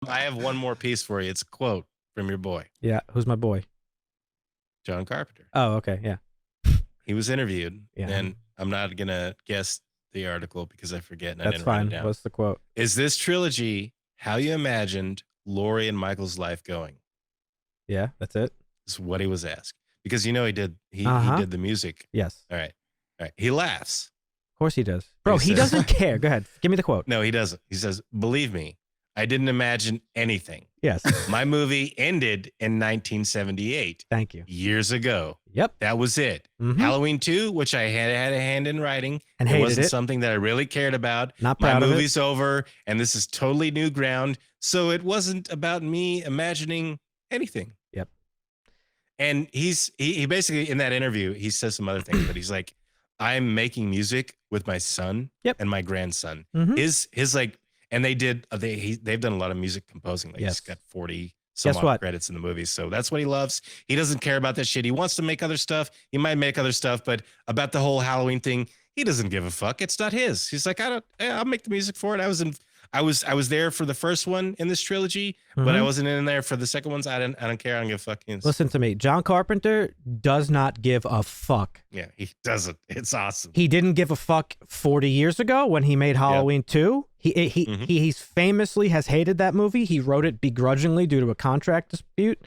I have one more piece for you. It's a quote from your boy, Yeah, who's my boy? John Carpenter. Oh, okay, yeah. He was interviewed, Yeah. and I'm not going to guess the article because I forget and I That's didn't write it fine. down. What's the quote? Is this trilogy how you imagined Laurie and Michael's life going? Yeah, that's it. Is what he was asked. Because he did he did the music. Yes. All right. He laughs. Of course he does. Bro, he doesn't care. Go ahead. Give me the quote. No, he doesn't. He says, "Believe me, I didn't imagine anything. Yes. My movie ended in 1978. Thank you. Years ago. Yep. That was it. Mhm. Halloween 2, which I had a hand in writing. And it hated wasn't it. something that I really cared about. Not proud My of it. movie's over, and this is totally new ground. So it wasn't about me imagining anything." Yep. And he basically, in that interview, he says some other things, but he's like, I'm making music with my son and my grandson. Mhm. His like, and they've done a lot of music composing. Like he's got 40 some odd credits in the movie. So that's what he loves. He doesn't care about that shit. He wants to make other stuff. He might make other stuff, but about the whole Halloween thing, he doesn't give a fuck. It's not his. He's like, I'll make the music for it. I was there for the first one in this trilogy, but I wasn't in there for the second ones. I don't care. I don't give a fuck. Listen to me. John Carpenter does not give a fuck. Yeah, he doesn't. It's awesome. He didn't give a fuck 40 years ago when he made Halloween 2. He's famously has hated that movie. He wrote it begrudgingly due to a contract dispute.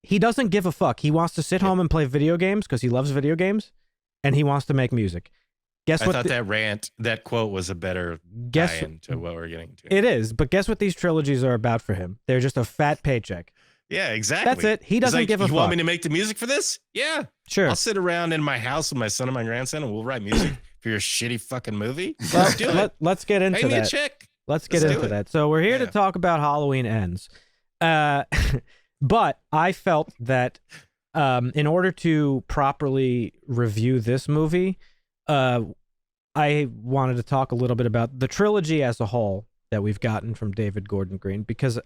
He doesn't give a fuck. He wants to sit home and play video games because he loves video games, and he wants to make music. I thought that quote was a better tie-in to what we're getting to. It is, but guess what these trilogies are about for him? They're just a fat paycheck. Yeah, exactly. That's it. He doesn't give a fuck. You want me to make the music for this? Yeah. Sure. I'll sit around in my house with my son and my grandson, and we'll write music for your shitty fucking movie. Let's do it. Let's get into that. Pay me a check. Let's get into that. So we're here to talk about Halloween Ends. But I felt that in order to properly review this movie, I wanted to talk a little bit about the trilogy as a whole that we've gotten from David Gordon Green, because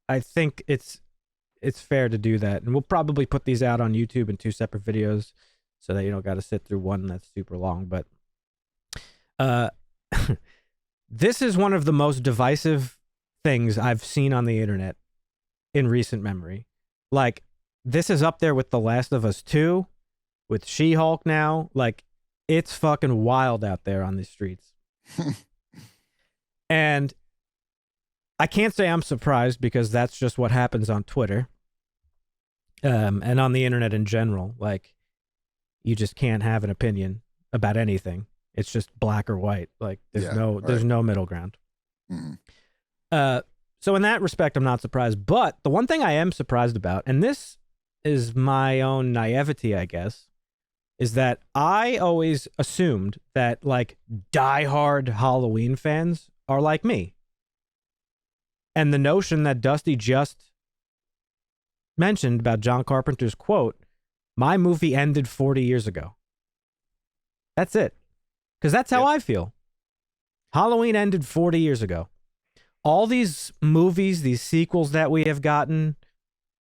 I think it's fair to do that. And we'll probably put these out on YouTube in 2 separate videos so that you don't got to sit through one that's super long. But this is one of the most divisive things I've seen on the internet in recent memory. Like, this is up there with The Last of Us 2, with She-Hulk now. Like, it's fucking wild out there on these streets. And I can't say I'm surprised, because that's just what happens on Twitter. And on the internet in general. Like, you just can't have an opinion about anything. It's just black or white. Like, there's no middle ground. Mm-hmm. So in that respect, I'm not surprised. But the one thing I am surprised about, and this is my own naivety, I guess, is that I always assumed that, like, diehard Halloween fans are like me. And the notion that Dusty just mentioned about John Carpenter's quote, my movie ended 40 years ago. That's it. Because that's how I feel. Halloween ended 40 years ago. All these movies, these sequels that we have gotten,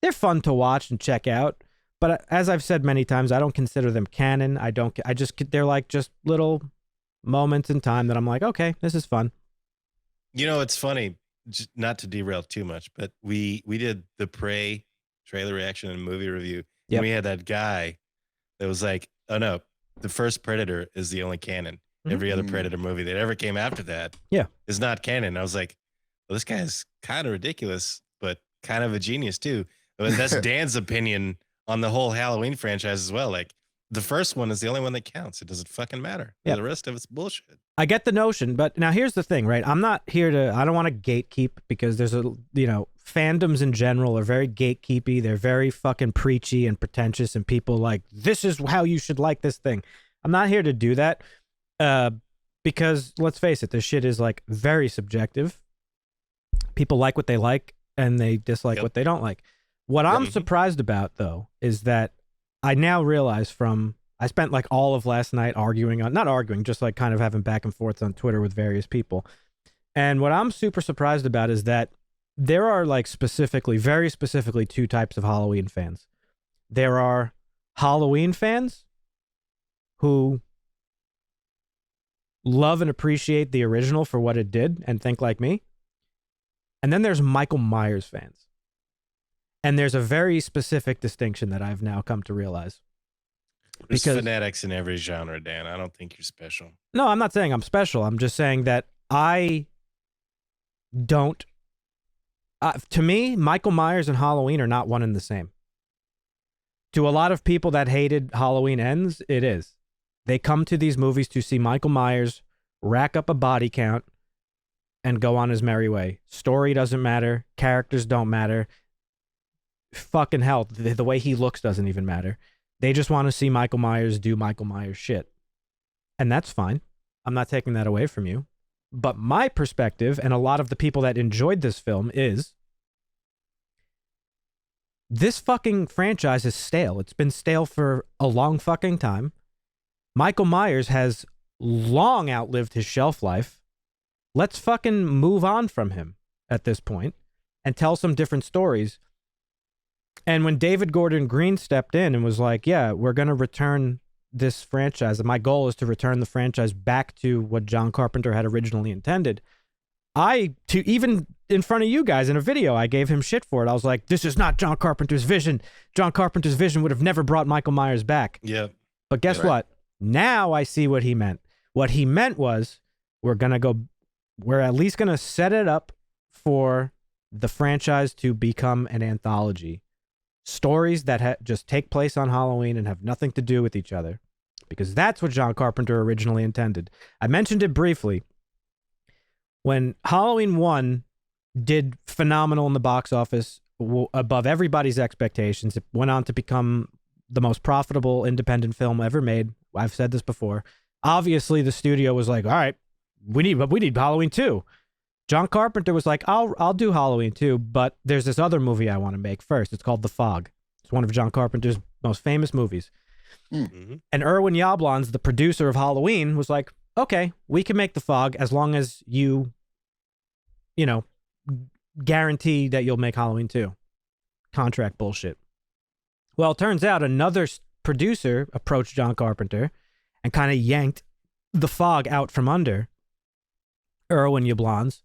they're fun to watch and check out. But as I've said many times, I don't consider them canon. They're like just little moments in time that I'm like, okay, this is fun. It's funny, not to derail too much, but we did the Prey trailer reaction and movie review. Yep. And we had that guy that was like, oh no, the first Predator is the only canon. Mm-hmm. Every other Predator movie that ever came after that is not canon. I was like, well, this guy's kind of ridiculous, but kind of a genius too. But that's Dan's opinion on the whole Halloween franchise as well. Like, the first one is the only one that counts. It doesn't fucking matter. Yep. The rest of it's bullshit. I get the notion, but now here's the thing, right? I'm not here I don't want to gatekeep, because there's fandoms in general are very gatekeepy. They're very fucking preachy and pretentious, and people like, this is how you should like this thing. I'm not here to do that, because let's face it, this shit is like very subjective. People like what they like, and they dislike what they don't like. What I'm surprised about, though, is that I now realize I spent like all of last night just like kind of having back and forths on Twitter with various people. And what I'm super surprised about is that there are like very specifically 2 types of Halloween fans. There are Halloween fans who love and appreciate the original for what it did and think like me. And then there's Michael Myers fans. And there's a very specific distinction that I've now come to realize. There's fanatics in every genre, Dan. I don't think you're special. No, I'm not saying I'm special. I'm just saying that I don't... to me, Michael Myers and Halloween are not one and the same. To a lot of people that hated Halloween Ends, it is. They come to these movies to see Michael Myers rack up a body count and go on his merry way. Story doesn't matter. Characters don't matter. Fucking hell, the way he looks doesn't even matter. They just want to see Michael Myers do Michael Myers shit. And that's fine. I'm not taking that away from you. But my perspective, and a lot of the people that enjoyed this film, is this fucking franchise is stale. It's been stale for a long fucking time. Michael Myers has long outlived his shelf life. Let's fucking move on from him at this point and tell some different stories. And when David Gordon Green stepped in and was like, yeah, we're going to return this franchise, and my goal is to return the franchise back to what John Carpenter had originally intended, even in front of you guys in a video, I gave him shit for it. I was like, this is not John Carpenter's vision. John Carpenter's vision would have never brought Michael Myers back. Yeah. But guess what? Now I see what he meant. What he meant was we're at least going to set it up for the franchise to become an anthology. Stories that just take place on Halloween and have nothing to do with each other. Because that's what John Carpenter originally intended. I mentioned it briefly. When Halloween 1 did phenomenal in the box office, above everybody's expectations, it went on to become the most profitable independent film ever made. I've said this before. Obviously, the studio was like, all right, we need Halloween 2. John Carpenter was like, I'll do Halloween 2, but there's this other movie I want to make first. It's called The Fog. It's one of John Carpenter's most famous movies. Mm-hmm. And Irwin Yablans, the producer of Halloween, was like, okay, we can make The Fog as long as you guarantee that you'll make Halloween 2. Contract bullshit. Well, it turns out another producer approached John Carpenter and kind of yanked The Fog out from under Irwin Yablans.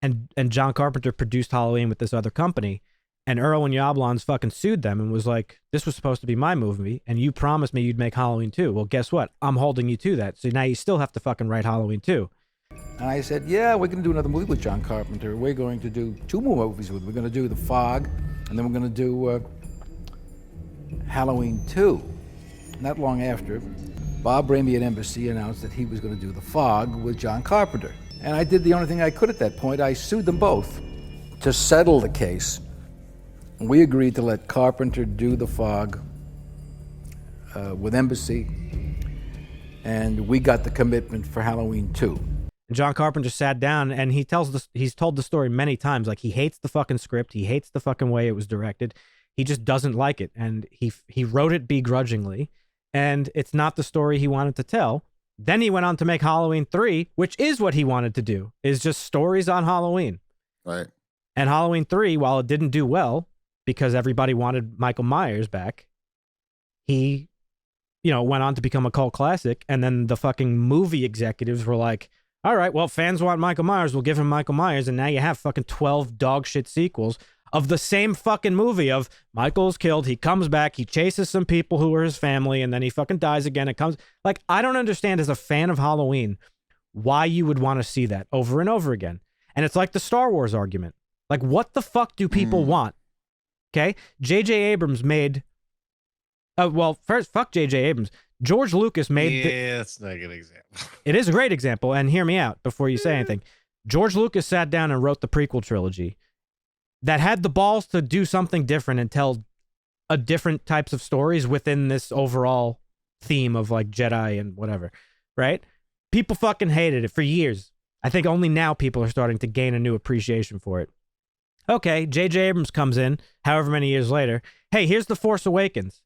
And John Carpenter produced Halloween with this other company. And Irwin Yablans fucking sued them and was like, this was supposed to be my movie, and you promised me you'd make Halloween 2. Well, guess what? I'm holding you to that. So now you still have to fucking write Halloween 2. And I said, yeah, we're going to do another movie with John Carpenter. We're going to do 2 more movies with him. We're going to do The Fog, and then we're going to do Halloween 2. Not long after, Bob Ramey at Embassy announced that he was going to do The Fog with John Carpenter. And I did the only thing I could at that point. I sued them both. To settle the case, we agreed to let Carpenter do The Fog with Embassy, and we got the commitment for Halloween 2. John Carpenter sat down, and he's told the story many times. Like, he hates the fucking script. He hates the fucking way it was directed. He just doesn't like it, and he wrote it begrudgingly, and it's not the story he wanted to tell. Then he went on to make Halloween 3, which is what he wanted to do, is just stories on Halloween. Right. And Halloween 3, while it didn't do well because everybody wanted Michael Myers back, he, went on to become a cult classic. And then the fucking movie executives were like, all right, well, fans want Michael Myers, we'll give him Michael Myers. And now you have fucking 12 dog shit sequels of the same fucking movie of Michael's killed, he comes back, he chases some people who are his family, and then he fucking dies again. It comes, like, I don't understand as a fan of Halloween why you would want to see that over and over again. And it's like the Star Wars argument. Like, what the fuck do people want? Okay? J.J. Abrams made... first, fuck J.J. Abrams. George Lucas made... Yeah, that's not a good example. It is a great example, and hear me out before you say anything. George Lucas sat down and wrote the prequel trilogy that had the balls to do something different and tell a different types of stories within this overall theme of, like, Jedi and whatever, right? People fucking hated it for years. I think only now people are starting to gain a new appreciation for it. Okay, J.J. Abrams comes in, however many years later. Hey, here's The Force Awakens.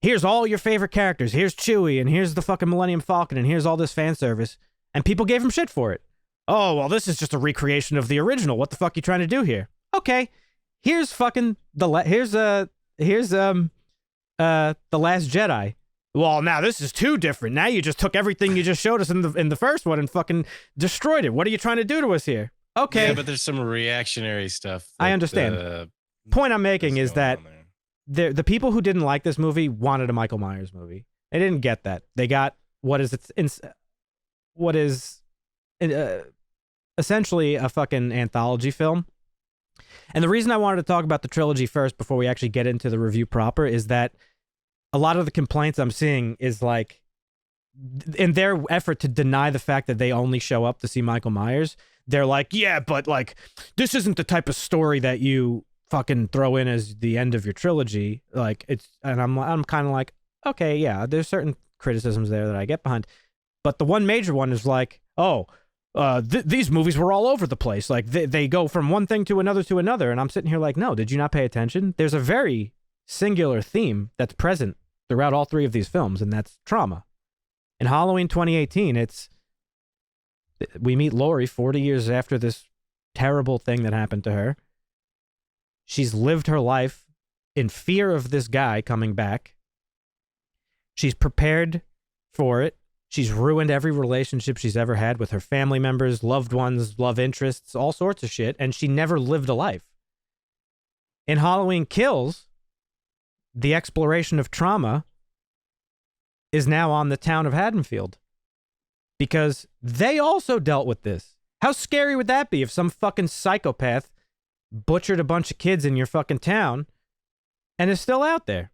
Here's all your favorite characters. Here's Chewie, and here's the fucking Millennium Falcon, and here's all this fan service. And people gave him shit for it. Oh, well, this is just a recreation of the original. What the fuck you trying to do here? Okay, here's fucking here's The Last Jedi. Well, now this is too different. Now you just took everything you just showed us in the first one and fucking destroyed it. What are you trying to do to us here? Okay. Yeah, but there's some reactionary stuff. I understand. Point I'm making is that the people who didn't like this movie wanted a Michael Myers movie. They didn't get that. They got what is essentially a fucking anthology film. And the reason I wanted to talk about the trilogy first before we actually get into the review proper is that a lot of the complaints I'm seeing is like, in their effort to deny the fact that they only show up to see Michael Myers, they're like, yeah, but like, this isn't the type of story that you fucking throw in as the end of your trilogy. Like, it's, and I'm kind of like, okay, yeah, there's certain criticisms there that I get behind. But the one major one is like, oh, these movies were all over the place. Like, they go from one thing to another. And I'm sitting here like, no, did you not pay attention? There's a very singular theme that's present throughout all three of these films, and that's trauma. In Halloween 2018, we meet Laurie 40 years after this terrible thing that happened to her. She's lived her life in fear of this guy coming back. She's prepared for it. She's ruined every relationship she's ever had with her family members, loved ones, love interests, all sorts of shit, and she never lived a life. In Halloween Kills, the exploration of trauma is now on the town of Haddonfield because they also dealt with this. How scary would that be if some fucking psychopath butchered a bunch of kids in your fucking town and is still out there?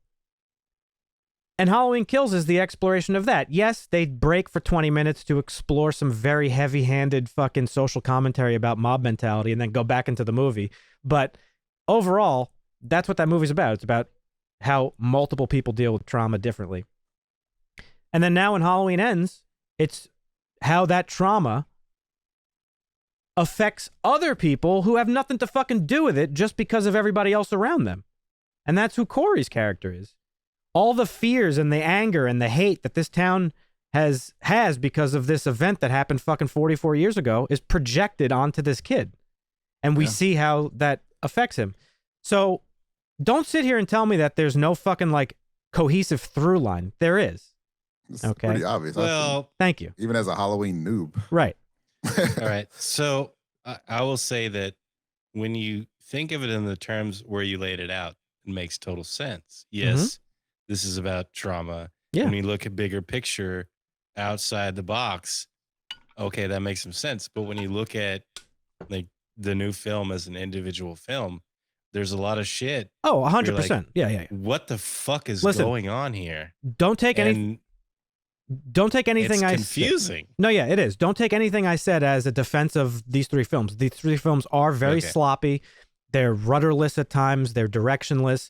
And Halloween Kills is the exploration of that. Yes, they break for 20 minutes to explore some very heavy-handed fucking social commentary about mob mentality and then go back into the movie. But overall, that's what that movie's about. It's about how multiple people deal with trauma differently. And then now when Halloween Ends, it's how that trauma affects other people who have nothing to fucking do with it just because of everybody else around them. And that's who Corey's character is. All the fears and the anger and the hate that this town has because of this event that happened fucking 44 years ago is projected onto this kid. And we see how that affects him. So don't sit here and tell me that there's no fucking like cohesive through line. There is. It's pretty obvious. Well, thank you. Even as a Halloween noob. Right. All right. So I will say that when you think of it in the terms where you laid it out, it makes total sense. Yes, this is about trauma. Yeah. When you look at bigger picture outside the box, okay, that makes some sense. But when you look at like the new film as an individual film, there's a lot of shit. Oh, 100%. Like, yeah. What the fuck is Listen, going on here? Don't take anything it's I confusing. No, yeah, it is. Don't take anything I said as a defense of these three films. These three films are very sloppy. They're rudderless at times. They're directionless.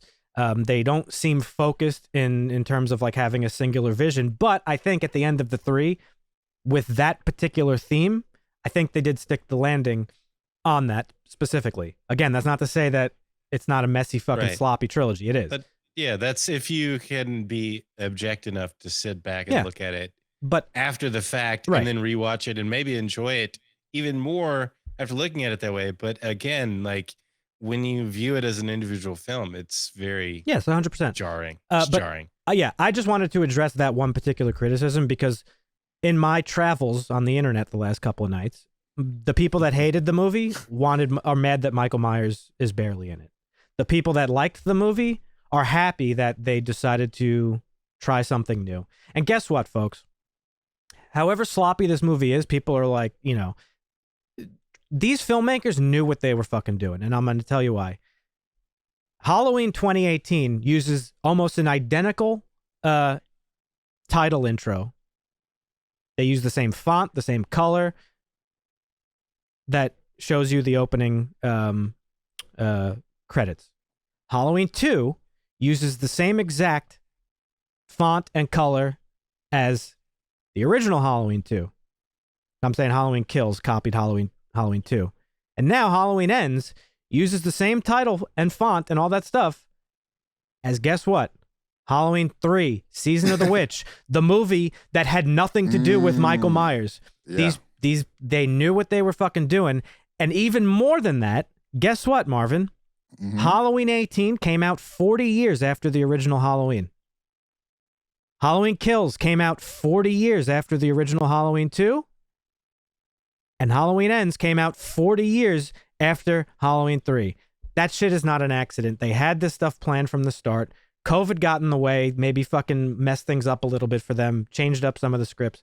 They don't seem focused in terms of like having a singular vision. But I think at the end of the three, with that particular theme, I think they did stick the landing on that specifically. Again, that's not to say that it's not a messy fucking sloppy trilogy. It is. But yeah, that's if you can be object enough to sit back and look at it but after the fact and then rewatch it and maybe enjoy it even more after looking at it that way. But again, like when you view it as an individual film, it's very 100% jarring. Jarring. I just wanted to address that one particular criticism because in my travels on the internet the last couple of nights, the people that hated the movie are mad that Michael Myers is barely in it. The people that liked the movie are happy that they decided to try something new. And guess what, folks? However sloppy this movie is, people are like, you know, these filmmakers knew what they were fucking doing, and I'm going to tell you why. Halloween 2018 uses almost an identical title intro. They use the same font, the same color that shows you the opening credits. Halloween 2 uses the same exact font and color as the original Halloween 2. I'm saying Halloween Kills copied Halloween 2. And now Halloween Ends uses the same title and font and all that stuff as, guess what? Halloween 3, Season of the Witch, the movie that had nothing to do with Michael Myers. Yeah. They knew what they were fucking doing. And even more than that, guess what, Marvin? Halloween 18 came out 40 years after the original Halloween. Halloween Kills came out 40 years after the original Halloween 2. And Halloween Ends came out 40 years after Halloween 3. That shit is not an accident. They had this stuff planned from the start. COVID got in the way, maybe fucking messed things up a little bit for them, changed up some of the scripts.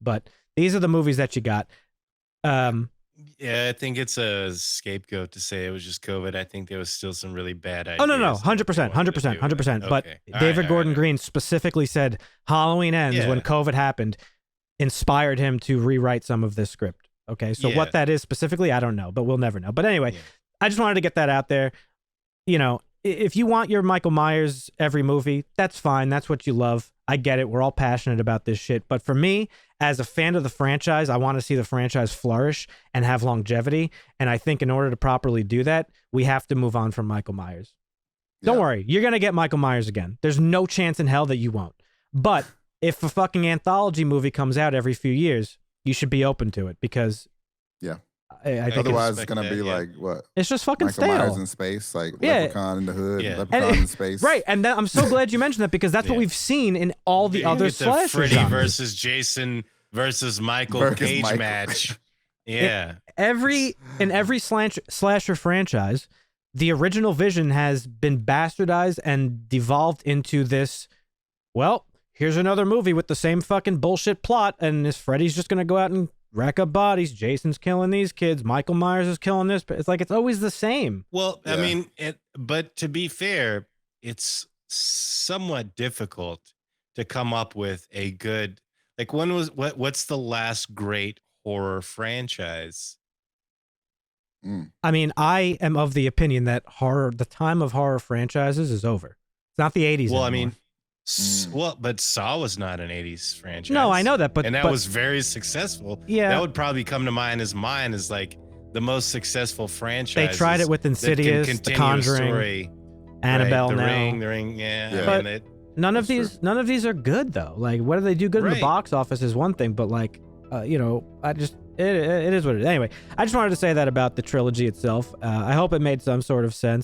But these are the movies that you got. Yeah, I think it's a scapegoat to say it was just COVID. I think there was still some really bad ideas. Oh, no, 100%, 100%. But David Gordon Green specifically said Halloween Ends, when COVID happened, inspired him to rewrite some of this script. Okay, so what that is specifically, I don't know, but we'll never know. But anyway, I just wanted to get that out there. You know, if you want your Michael Myers every movie, that's fine. That's what you love. I get it. We're all passionate about this shit. But for me, as a fan of the franchise, I want to see the franchise flourish and have longevity. And I think in order to properly do that, we have to move on from Michael Myers. Don't worry. You're going to get Michael Myers again. There's no chance in hell that you won't. But if a fucking anthology movie comes out every few years, you should be open to it because I think otherwise it's gonna be like what? It's just fucking Michael stale. Myers in space, like Leprechaun in the Hood, Leprechaun in space. Right, and I'm so glad you mentioned that because that's what we've seen in all the other slasher Freddy genres. versus Jason versus Michael Cage match. Yeah. In every slasher franchise, the original vision has been bastardized and devolved into this. Well, here's another movie with the same fucking bullshit plot, and this Freddy's just gonna go out and rack up bodies. Jason's killing these kids. Michael Myers is killing this. It's like it's always the same. Well, I mean, but to be fair, it's somewhat difficult to come up with a good, like, what's the last great horror franchise? I mean, I am of the opinion that the time of horror franchises is over. It's not the 80s anymore. I mean, but Saw was not an 80s franchise. No, I know that, but that was very successful. Yeah, that would probably come to mind as like the most successful franchise. They tried it with Insidious, The Conjuring, Annabelle, The Ring. Yeah, but none of these are good though. Like, whether they do good in the box office is one thing, but like, you know, it is what it is. Anyway, I just wanted to say that about the trilogy itself. I hope it made some sort of sense.